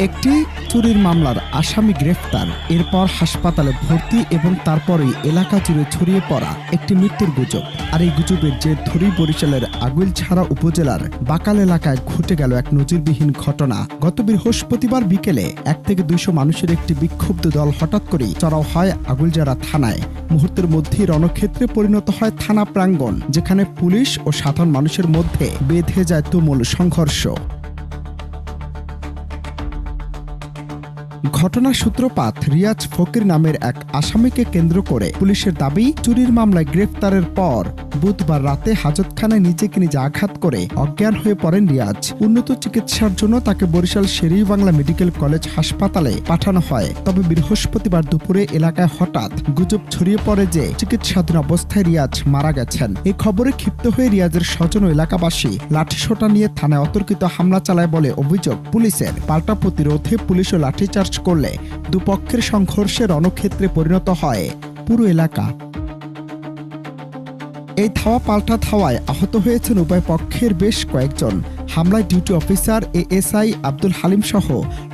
একটি চুরির মামলার আসামি গ্রেফতার, এরপর হাসপাতালে ভর্তি এবং তারপরেই এলাকা জুড়ে ছড়িয়ে পড়া একটি মৃত্যুর গুজব। আর এই গুজবের জের ধরেই বরিশালের আগুইলছড়া উপজেলার বাকাল এলাকায় ঘটে গেল এক নজিরবিহীন ঘটনা। গত বৃহস্পতিবার বিকেলে 1 থেকে 200 মানুষের একটি বিক্ষুব্ধ দল হঠাৎ করেই চড়াও হয় আগুইলছড়া থানায়। মুহূর্তের মধ্যেই রণক্ষেত্রে পরিণত হয় থানা প্রাঙ্গণ, যেখানে পুলিশ ও সাধারণ মানুষের মধ্যে বেঁধে যায় তুমুল সংঘর্ষ। ঘটনার সূত্রপাত রিয়াজ ফকির নামের এক আসামিকে কেন্দ্র করে। পুলিশের দাবি, চুরির মামলায় গ্রেফতারের পর বুধবার রাতে হাজতখানায় নিজেকে নিজে আঘাত করে অজ্ঞান হয়ে পড়েন রিয়াজ। উন্নত চিকিৎসার জন্য তাকে বরিশাল শের-ই-বাংলা মেডিকেল কলেজ হাসপাতালে পাঠানো হয়। তবে বৃহস্পতিবার দুপুরে এলাকায় হঠাৎ গুজব ছড়িয়ে পড়ে যে চিকিৎসাধীন অবস্থায় রিয়াজ মারা গেছেন। এই খবরে ক্ষিপ্ত হয়ে রিয়াজের স্বজন ও এলাকাবাসী লাঠিসোঁটা নিয়ে থানায় অতর্কিত হামলা চালায় বলে অভিযোগ পুলিশের। পাল্টা প্রতিরোধে পুলিশ ও লাঠিচার্জ করলে দুপক্ষের সংঘর্ষে রণক্ষেত্রে পরিণত হয় পুরো এলাকা। এই ধাওয়া পাল্টা ধাওয়ায় আহত হয়েছেন উভয় পক্ষের বেশ কয়েকজন। হামলায় duty officer ASI Abdul Halim সহ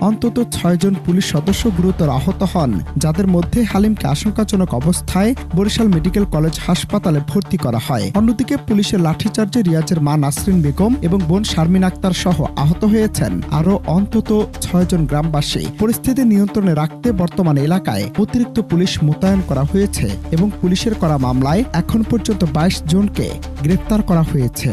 অন্তত 6 জন পুলিশ সদস্য গুরুতর আহত হন, যাদের মধ্যে হালিমকে আশঙ্কাজনক অবস্থায় বরিশাল মেডিকেল কলেজ হাসপাতালে ভর্তি করা হয়। অন্যদিকে পুলিশের লাঠিচার্জে রিয়াজের মা নাসরিন বেগম এবং বোন শারমিন আক্তার সহ আহত হয়েছেন আরও অন্তত 6 জন গ্রামবাসী। পরিস্থিতি নিয়ন্ত্রণে রাখতে বর্তমানে এলাকায় অতিরিক্ত পুলিশ মোতায়েন করা হয়েছে এবং পুলিশের করা মামলায় এখন পর্যন্ত 22 জনকে গ্রেফতার করা হয়েছে।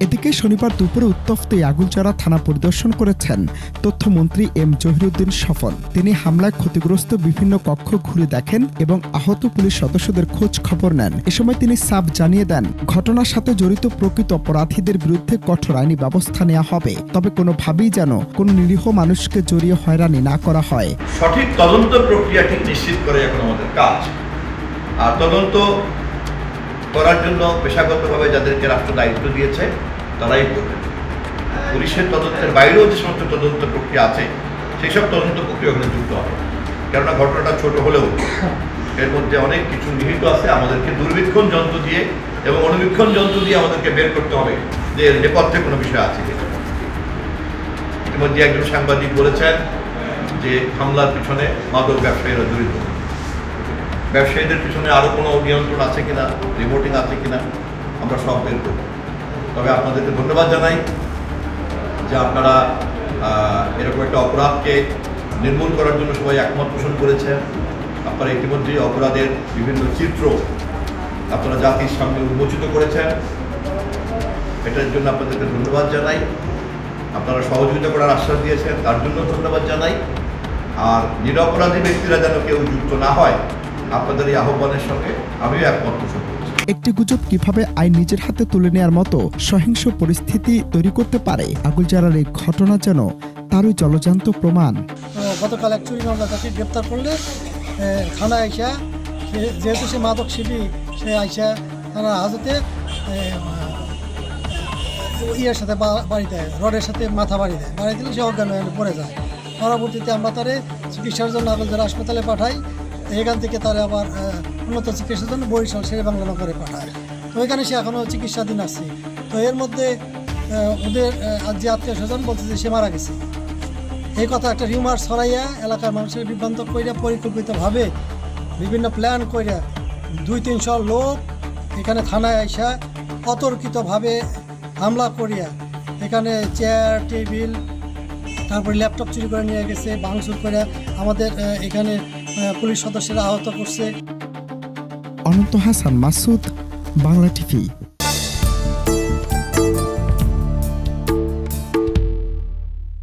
এদিকে শনিবার দুপুরে উত্তপ্ত আগুইলছড়া থানা পরিদর্শন করেছেন তথ্যমন্ত্রী এম জহিরুদ্দিন স্বপন। তিনি হামলায় ক্ষতিগ্রস্ত বিভিন্ন কক্ষ ঘুরে দেখেন এবং আহত পুলিশ সদস্যদের খোঁজ খবর নেন। এ সময় তিনি সাফ জানিয়ে দেন, ঘটনার সাথে জড়িত প্রকৃত অপরাধীদের বিরুদ্ধে কঠোর আইনি ব্যবস্থা নেওয়া হবে, তবে কোনোভাবেই যেন কোনো নিরীহ মানুষকে জড়িয়ে হয়রানি না করা হয়। সঠিক তদন্ত প্রক্রিয়াটি নিশ্চিত করে এখন আমাদের কাজ। আর তদন্ত করার জন্য পেশাগতভাবে যাদেরকে রাষ্ট্র দায়িত্ব দিয়েছে তারাই করবেন। পুলিশের তদন্তের বাইরেও যে সমস্ত তদন্ত প্রক্রিয়া আছে সেই সব তদন্ত প্রক্রিয়া ওখানে যুক্ত হবে। কেননা ঘটনাটা ছোট হলেও এর মধ্যে অনেক কিছু নিহিত আছে। আমাদেরকে দূরবীক্ষণ যন্ত্র দিয়ে এবং অনুবীক্ষণ যন্ত্র দিয়ে আমাদেরকে বের করতে হবে যে এর নেপথ্যে কোনো বিষয় আছে কিনা। ইতিমধ্যে একজন সাংবাদিক বলেছেন যে হামলার পিছনে মাদক ব্যবসায়ীরা জড়িত। ব্যবসায়ীদের পিছনে আরও কোনো নিয়ন্ত্রণ আছে কিনা, রিপোর্টিং আছে কিনা, আমরা সব বের করব। তবে আপনাদেরকে ধন্যবাদ জানাই যে আপনারা এরকম একটা অপরাধকে নির্মূল করার জন্য সবাই একমত পোষণ করেছেন। আপনারা ইতিমধ্যেই অপরাধের বিভিন্ন চিত্র আপনারা জাতির সামনে উন্মোচিত করেছেন। এটার জন্য আপনাদেরকে ধন্যবাদ জানাই। আপনারা সহযোগিতা করার আশ্বাস দিয়েছেন, তার জন্য ধন্যবাদ জানাই। আর নিরপরাধী ব্যক্তিরা যেন কেউ যুক্ত না হয়, আপনাদের এই আহ্বানের সঙ্গে আমিও একমত পোষণ করছি। একটি গুজব কিভাবে আইন নিজের হাতে তুলে নেওয়ার মতো সহিংস পরিস্থিতি তৈরি করতে পারে, আগুইলছড়ার এই ঘটনা যেন তারই জলজান্ত প্রমাণ। গতকাল এক চুরি মামলা তাকে গ্রেপ্তার করলে থানা আইসা, যেহেতু সে মাদক সেবী, সে আইসা থানা হাজতে ইয়ের সাথে বাড়ি দেয়, রডের সাথে মাথা বাড়ি দেয়। বাড়ি দিলে সে অজ্ঞান হয়ে পড়ে যায়। পরবর্তীতে আমরা তারে চিকিৎসার জন্য আগুইলছড়া হাসপাতালে পাঠাই। এখান থেকে তারা আবার উন্নত চিকিৎসার জন্য বরিশাল শের-ই-বাংলা নগরে পাঠায়। তো এখানে সে এখনও চিকিৎসাধীন আছে। তো এর মধ্যে ওদের যে আত্মীয় স্বজন বলছে যে সে মারা গেছে, এই কথা একটা রিউমার ছড়াইয়া এলাকার মানুষের বিভ্রান্ত কইরা পরিকল্পিতভাবে বিভিন্ন প্ল্যান কইরা 200-300 লোক এখানে থানায় আইসা অতর্কিতভাবে হামলা করিয়া এখানে চেয়ার টেবিল তারপরে ল্যাপটপ চুরি করে নিয়ে গেছে, ভাঙচুর করে আমাদের এখানে পুলিশ সদস্যরা আহত করছে। অনন্ত হাসান মাসুদ, বাংলা টিভি।